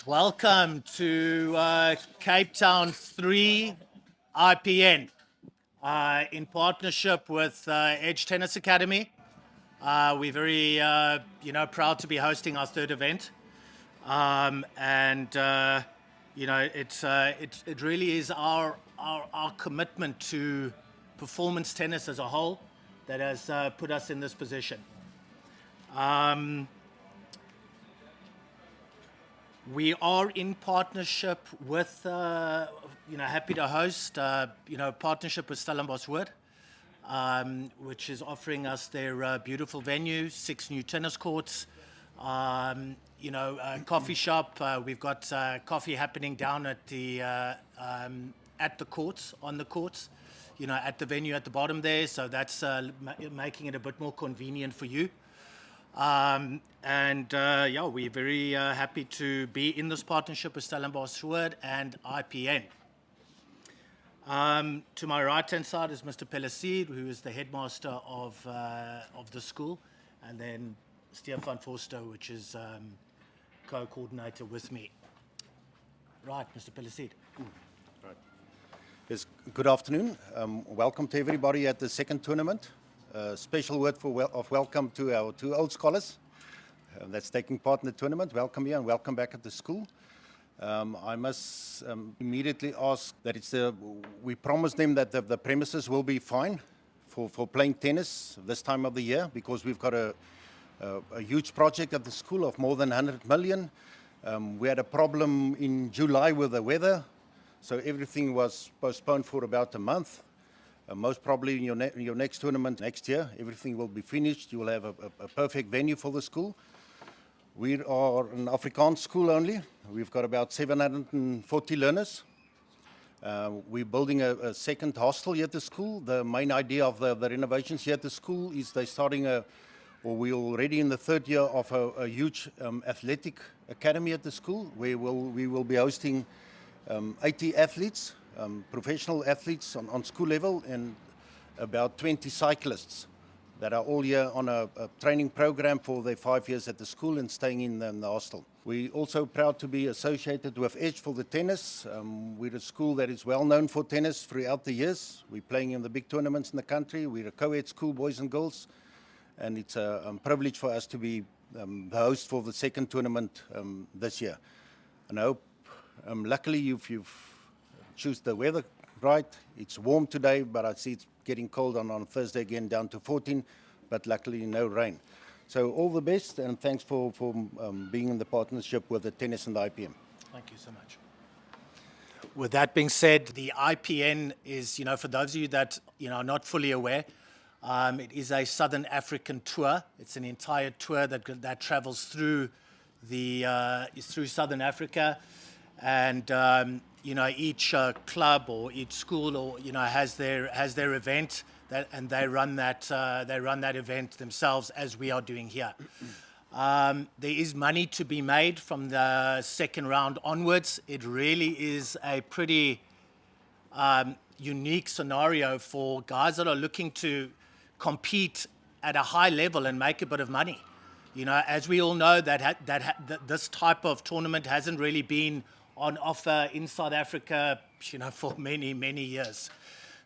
Welcome to Cape Town 3 IPN in partnership with Edge Tennis Academy. We're very proud to be hosting our third event, and it really is our commitment to performance tennis as a whole that has put us in this position. We are in partnership with, happy to host, partnership with Stellenbosch Wood, which is offering us their beautiful venue, 6 new tennis courts, a coffee shop. We've got coffee happening down at the courts, on the courts, at the venue at the bottom there. So that's making it a bit more convenient for you. We're very happy to be in this partnership with Stellenbosch Wood and IPN. To my right-hand side is Mr. Pellicide, who is the headmaster of the school, and then Stefan Forster, which is co-coordinator with me. Right, Mr. Pellicide. Right. Yes, good afternoon. Welcome to everybody at the second tournament. Special word of welcome to our 2 old scholars that's taking part in the tournament. Welcome here and welcome back at the school. I must immediately ask that we promised them that the premises will be fine for playing tennis this time of the year, because we've got a huge project at the school of more than 100 million. We had a problem in July with the weather, so everything was postponed for about a month. Most probably in your next tournament next year, everything will be finished. You will have a perfect venue for the school. We are an Afrikaans school only. We've got about 740 learners. We're building a second hostel here at the school. The main idea of the renovations here at the school is we're already in the 3rd year of a huge athletic academy at the school, where we will be hosting 80 athletes, professional athletes on school level, and about 20 cyclists that are all here on a training program for their 5 years at the school and staying in the hostel. We're also proud to be associated with Edge for the tennis. We're a school that is well known for tennis throughout the years. We're playing in the big tournaments in the country. We're a co-ed school, boys and girls, and it's a privilege for us to be the host for the second tournament this year. And I hope, luckily, you've choose the weather right. It's warm today, but I see it's getting cold on Thursday again, down to 14, but luckily no rain. So all the best, and thanks for being in the partnership with the tennis and the IPN. Thank you so much. With that being said, the IPN is, for those of you that are not fully aware, it is a Southern African tour. It's an entire tour that travels through through Southern Africa, and each club or each school or has their event, and they run that event themselves, as we are doing here. There is money to be made from the second round onwards. It really is a pretty unique scenario for guys that are looking to compete at a high level and make a bit of money. As we all know, this type of tournament hasn't really been on offer in South Africa, for many, many years.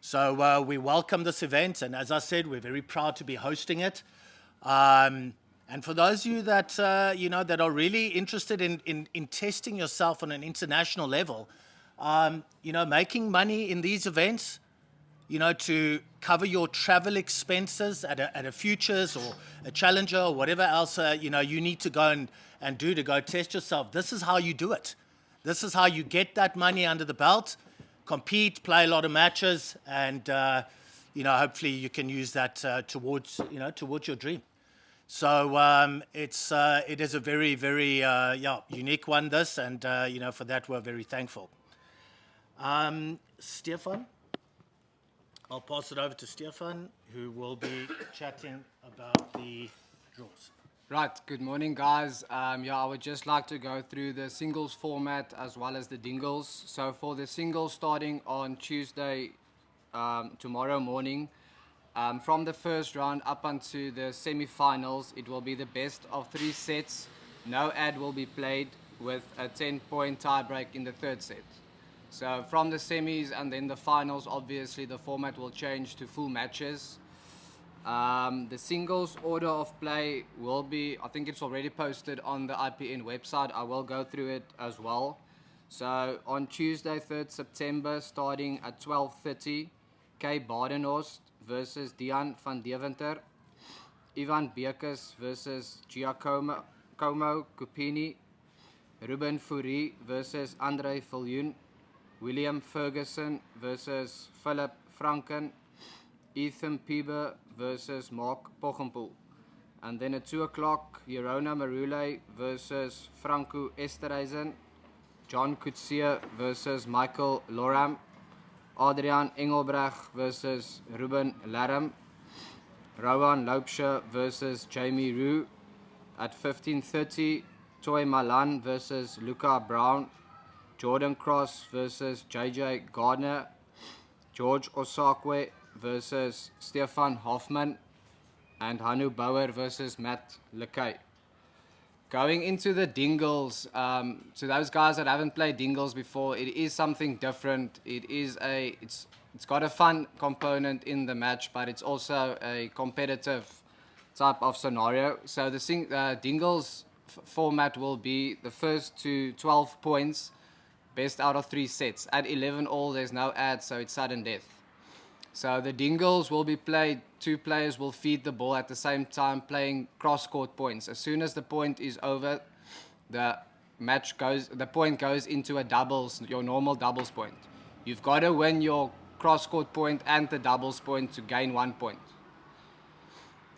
So we welcome this event, and as I said, we're very proud to be hosting it. And for those of you that that are really interested in testing yourself on an international level, making money in these events, to cover your travel expenses at a Futures or a Challenger or whatever else you need to go and do to go test yourself. This is how you do it. This is how you get that money under the belt, compete, play a lot of matches, and hopefully you can use that towards your dream. So it is a very, very unique one, this, and for that we're very thankful. Stefan, I'll pass it over to Stefan, who will be chatting about the draws. Right, good morning, guys. I would just like to go through the singles format as well as the dingles. So for the singles, starting on Tuesday, tomorrow morning, from the first round up until the semi-finals, it will be the best of 3 sets. No ad will be played. with a 10-point tiebreak in the third set. So from the semis and then the finals, obviously the format will change to full matches. The singles order of play will be, I think it's already posted on the IPN website. I will go through it as well. So on Tuesday, 3rd September, starting at 12:30, Kay Badenhorst versus Dian van Deventer. Ivan Bekus versus Giacomo Cupini. Ruben Fourie versus Andre Viljoen. William Ferguson versus Philip Franken. Ethan Pieber versus Mark Poggenpoel. And then at 2 o'clock, Jerona Marule versus Franco Esterhuizen. John Coetzee versus Michael Loram. Adrian Engelbrecht versus Ruben Laram. Rowan Loupsche versus Jamie Roux. At 15:30, Toy Malan versus Luca Brown. Jordan Cross versus JJ Gardner. George Osakwe versus Stefan Hoffman. And Hanu Bauer versus Matt Lekay. Going into the Dingles, to those guys that haven't played Dingles before, it is something different. It's got a fun component in the match, but it's also a competitive type of scenario. So the Dingles format will be the first to 12 points, best out of 3 sets. At 11 all, there's no ads, so it's sudden death. So the Dingles will be played, 2 players will feed the ball at the same time, playing cross-court points. As soon as the point is over, the point goes into a doubles, your normal doubles point. You've got to win your cross-court point and the doubles point to gain 1 point.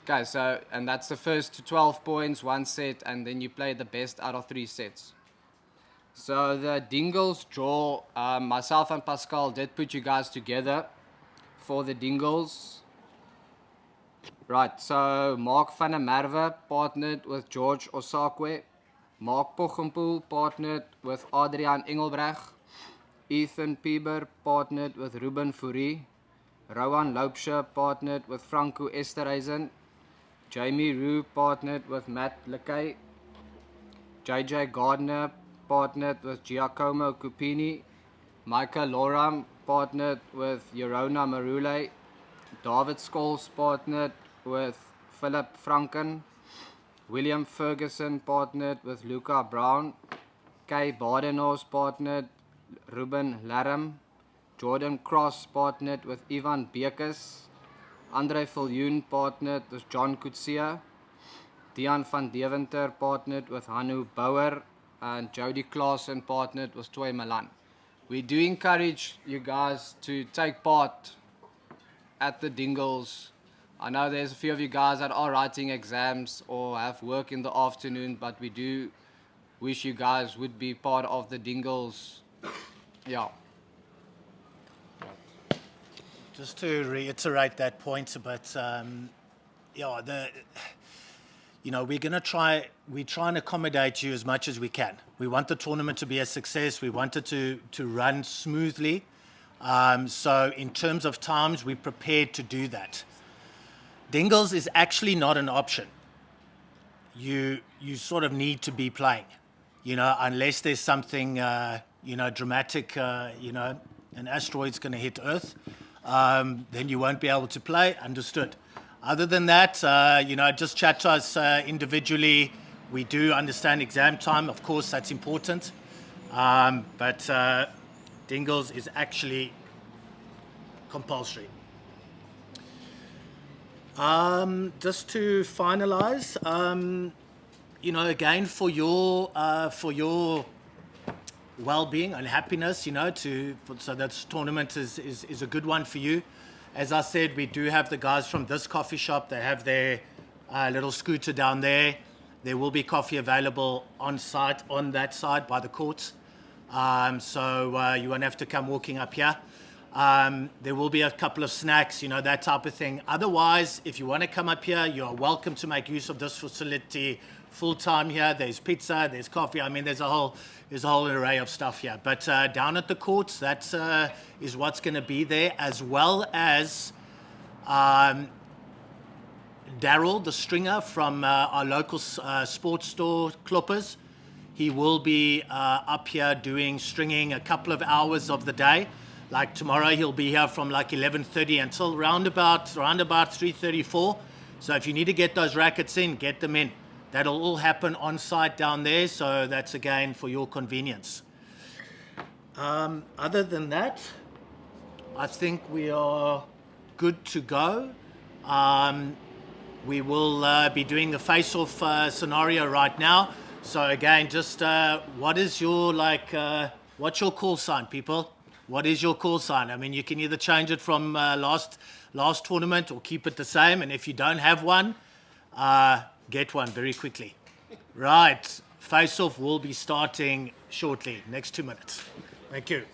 Okay, and that's the first to 12 points, 1 set, and then you play the best out of 3 sets. So the Dingles draw, myself and Pascal did put you guys together for the Dingles. Right, so Mark van der Merwe partnered with George Osakwe. Mark Poggenpoel partnered with Adrian Engelbrecht. Ethan Pieber partnered with Ruben Fourie. Rowan Loupsche partnered with Franco Esterhuizen. Jamie Roux partnered with Matt Lekay. JJ Gardner partnered with Giacomo Cupini. Michael Loram partnered with Jerona Marule. David Scholes partnered with Philip Franken. William Ferguson partnered with Luca Brown. Kay Badenhorst partnered Ruben Laram. Jordan Cross partnered with Ivan Bekus. Andre Viljoen partnered with John Coetzee. Dian van Deventer partnered with Hanu Bauer. And Jody Klaasen partnered with Toy Malan. We do encourage you guys to take part at the Dingles. I know there's a few of you guys that are writing exams or have work in the afternoon, but we do wish you guys would be part of the Dingles. Yeah. Just to reiterate that point a bit, we're going to try and accommodate you as much as we can. We want the tournament to be a success. We want it to run smoothly. So in terms of times, we're prepared to do that. Dingles is actually not an option. You sort of need to be playing, unless there's something, dramatic, an asteroid's going to hit Earth, then you won't be able to play. Understood. Other than that, just chat to us individually. We do understand exam time. Of course, that's important. But Dingles is actually compulsory. Just to finalize, again, for your well-being and happiness, so that tournament is a good one for you. As I said, we do have the guys from this coffee shop. They have their little scooter down there. There will be coffee available on site on that side by the courts. So you won't have to come walking up here. There will be a couple of snacks, that type of thing. Otherwise, if you want to come up here, you are welcome to make use of this facility full time here. There's pizza, there's coffee. I mean, there's a whole array of stuff here. But down at the courts, that is what's going to be there, as well as Daryl, the stringer from our local sports store, Kloppers. he will be up here doing stringing a couple of hours of the day. Like tomorrow, he'll be here from like 11:30 until round about 3:34. So if you need to get those rackets in, get them in. That'll all happen on site down there. So that's again for your convenience. Other than that, I think we are good to go. We will be doing the face-off scenario right now. So again, just what is your what's your call sign, people? What is your call sign? I mean, you can either change it from last tournament or keep it the same. And if you don't have one, get one very quickly. Right, face-off will be starting shortly, next 2 minutes. Thank you.